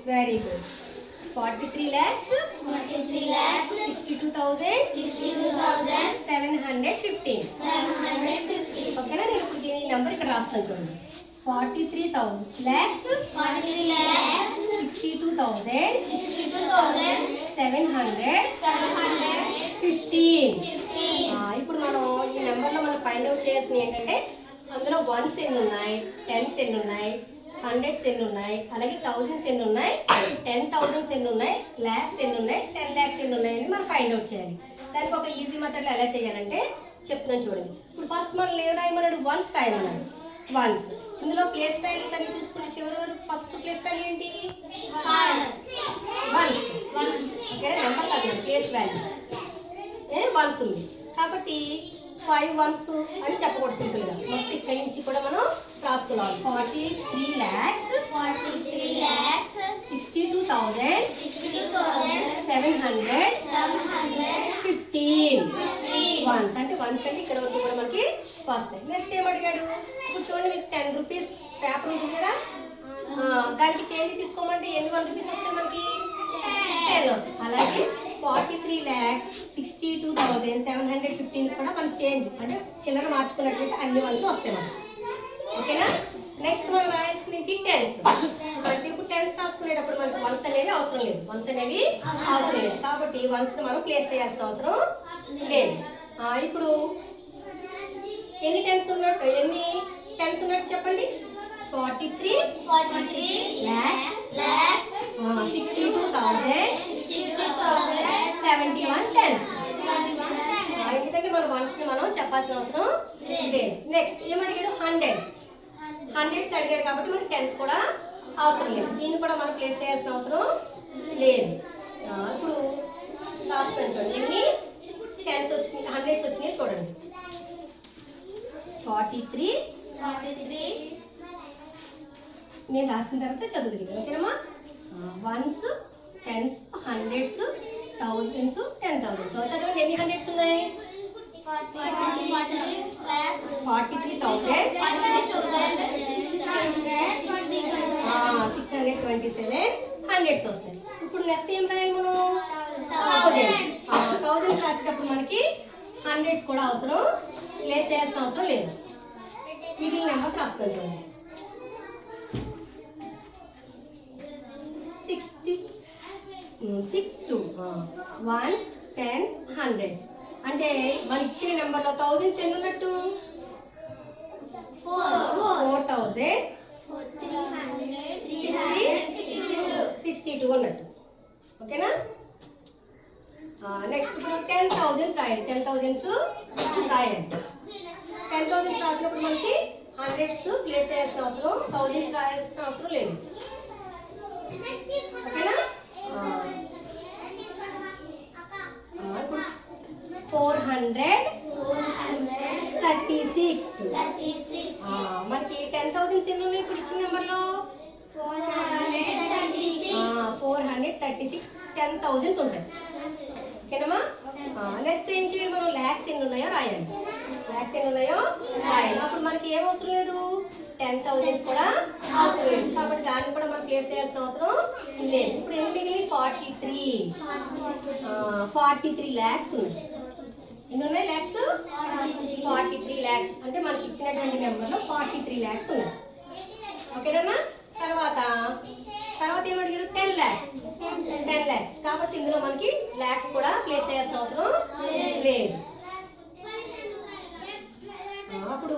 Very good 43 lakhs 62,715. ఓకేనా? నేను ఇప్పుడు దీని నెంబర్ ఇక్కడ రాస్తాను చూడండి. 43 lakhs 62,715. ఇప్పుడు మనం ఈ నెంబర్లో మనం ఫైండ్ అవుట్ చేయాల్సింది ఏంటంటే అందులో వన్స్ ఎన్ని ఉన్నాయి, టెన్స్ ఎన్ని ఉన్నాయి, హండ్రెడ్స్ ఎన్ని ఉన్నాయి, అలాగే థౌజండ్స్ ఎన్ని ఉన్నాయి, 10,000s ఎన్ని ఉన్నాయి, ల్యాక్స్ ఎన్ని ఉన్నాయి, 10 lakhs ఎన్ని ఉన్నాయి అని మనం ఫైండ్ అవుట్ చేయాలి. దానికి ఒక ఈజీ మెథడ్లో ఎలా చేయాలంటే చెప్తున్నాను చూడండి. ఇప్పుడు ఫస్ట్ మనం ఏం రాయమన్నాడు? వన్స్ రాయమన్నాడు. వన్స్ ఇందులో ప్లేస్ వాల్యూస్ అన్ని చూసుకుని చివరి వరకు ఫస్ట్ ప్లేస్ వాల్యూ ఏంటి? వన్స్. ఓకే, నెంబర్ కాదు, ప్లేస్ వాల్యూ వన్స్ ఉంది కాబట్టి 5 ones అని చెప్పకూడదు. సింపుల్గా మొత్తం ఇక్కడి నుంచి కూడా మనం రాసుకున్నాం. 43 lakhs 62,715 వన్స్ అంటే ఇక్కడ వరకు కూడా మనకి వస్తాయి. నెక్స్ట్ ఏం అడిగాడు? ఇప్పుడు చూడండి, మీకు 10 rupees పేపర్ ఉంటుంది కదా, దానికి చేంజ్ తీసుకోమంటే ఎన్ని 1 rupees వస్తాయి? మనకి 10 వస్తాయి. అలాగే 43,62,715 కూడా మనకి చేంజ్ అంటే చిల్లర మార్చుకున్నట్లయితే అన్ని వన్స్ వస్తాయి మనకి. ఓకేనా? నెక్స్ట్ మనం రాయాల్సింది ఏంటి? టెన్స్. అంటే ఇప్పుడు టెన్స్ రాసుకునేటప్పుడు మనకి వన్స్ అనేవి అవసరం లేదు. కాబట్టి వన్స్ మనం ప్లేస్ చేయాల్సిన అవసరం లేదు. ఇప్పుడు ఎన్ని టెన్స్ ఉన్నట్టు చెప్పండి? 43 lakhs 62,071 టెన్స్. ఎందుకంటే మన వన్స్ మనం చెప్పాల్సిన అవసరం లేదు. నెక్స్ట్ ఏమడిగాడు? హండ్రెడ్స్ అడిగాడు కాబట్టి మనకి టెన్స్ కూడా అవసరం లేదు. దీన్ని కూడా మనం ప్లేస్ చేయాల్సిన అవసరం లేదు. ఇప్పుడు రాస్తాను చూడండి, ఎన్ని టెన్స్ వచ్చినాయి, హండ్రెడ్స్ వచ్చినాయి చూడండి. 43 నేను రాసిన తర్వాత చదువుతుంది. ఓకేనమ్మా? Ones, tens, hundreds, thousands, 10,000. చదవండి, ఎన్ని హండ్రెడ్స్ ఉన్నాయి? 43,627 హండ్రెడ్స్ వస్తాయి. ఇప్పుడు నెక్స్ట్ ఏం రాయాలి మనం? థౌజండ్స్ రాసేటప్పుడు మనకి హండ్రెడ్స్ కూడా అవసరం, ప్లేస్ చేయాల్సిన అవసరం లేదు. మిగిలిన నెంబర్స్ రాస్తాను చూడండి. 62 వన్స్, టెన్స్, హండ్రెడ్స్ అంటే మనకి ఇచ్చిన నెంబర్లో థౌజండ్స్ ఎన్ని ఉన్నట్టు? 4,362 ఉన్నట్టు. ఓకేనా? నెక్స్ట్ ఇప్పుడు 10,000s రాయాలి. 10,000s రాయాలి. 10,000s రాసినప్పుడు మనకి హండ్రెడ్స్ ప్లేస్ చేయాల్సిన అవసరం, థౌజండ్స్ రాయాల్సిన అవసరం లేదు. ఓకేనా? 436 మనకి 10,000s ఎన్ని ఉన్నాయి ఇప్పుడు ఇచ్చిన నెంబర్లో? 436 10,000s ఉంటాయి. ఓకేనమ్మా? నెక్స్ట్ ఏం చేయాలి మనం? ల్యాక్స్ ఎన్ని ఉన్నాయో రాయాలి. అప్పుడు మనకి ఏం అవసరం లేదు, 10,000s కూడా అవసరం లేదు. కాబట్టి దాన్ని కూడా మనం ప్లేస్ చేయాల్సిన అవసరం లేదు. ఇప్పుడు ఎన్ని మిగిలి? 43 lakhs ఉన్నాయి. ఎన్ని ఉన్నాయి ల్యాక్స్? 43 lakhs అంటే మనకి ఇచ్చినటువంటి నెంబర్లో 43 lakhs ఉన్నాయి. ఓకేనా? తర్వాత ఏమడిగారు? 10 lakhs కాబట్టి ఇందులో మనకి ల్యాక్స్ కూడా ప్లేస్ చేయాల్సిన అవసరం లేదు. అప్పుడు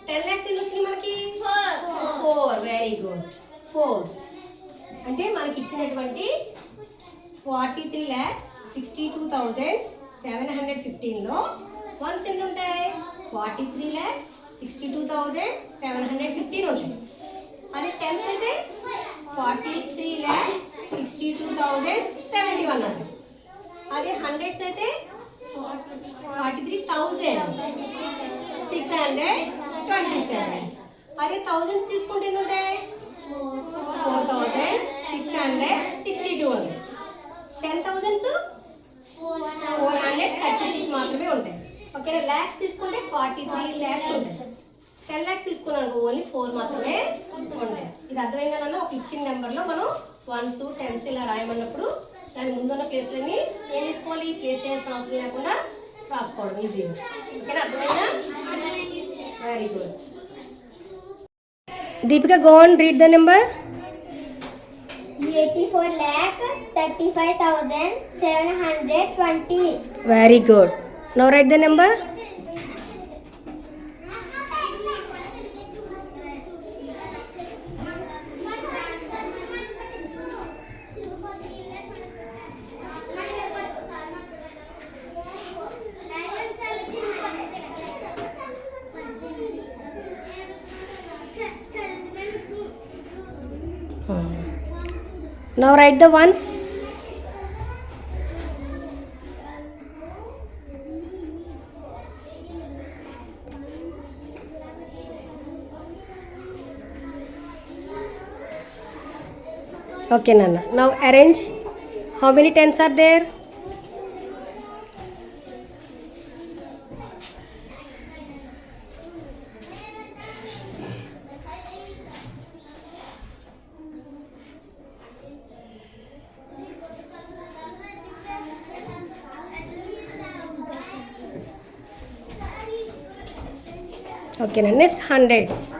10 lakhs ఎన్ని వచ్చినాయి మనకి? 4. Very good. 4 అంటే మనకి ఇచ్చినటువంటి 43,62,715లో వన్స్ ఎన్ని ఉంటాయి? 43,62,715 ఉంటాయి. అదే టెన్స్ అయితే 43,62,071 ఉంటాయి. అదే హండ్రెడ్స్ అయితే 43,627. అదే థౌజండ్స్ తీసుకుంటే ఎన్ని ఉంటాయి? 4,662 ఉంటాయి. 10,000s 436 మాత్రమే ఉంటాయి. ఓకేనా? ల్యాక్స్ తీసుకుంటే 43 lakhs ఉంటాయి. 10 lakhs తీసుకున్నాను ఓన్లీ 4 మాత్రమే ఉంటాయి. ఇది అర్థమైంది కదన్నా? ఒక ఇచ్చిన నెంబర్లో మనం వన్స్ టెన్స్ ఇలా రాయమన్నప్పుడు దాని ముందున్న ప్లేస్లన్నీ ఏం చేసుకోవాలి, ప్లేస్ చేయాల్సిన అవసరం లేకుండా రాసుకోవడం ఈజీగా. ఓకేనా, అర్థమైందా? Very good. Deepika, go on, read the number. 84,35,720. Very good. Now write the number. Now write the ones. Okay, Nana. Now arrange. How many tens are there? Okay, Nana. Next hundreds.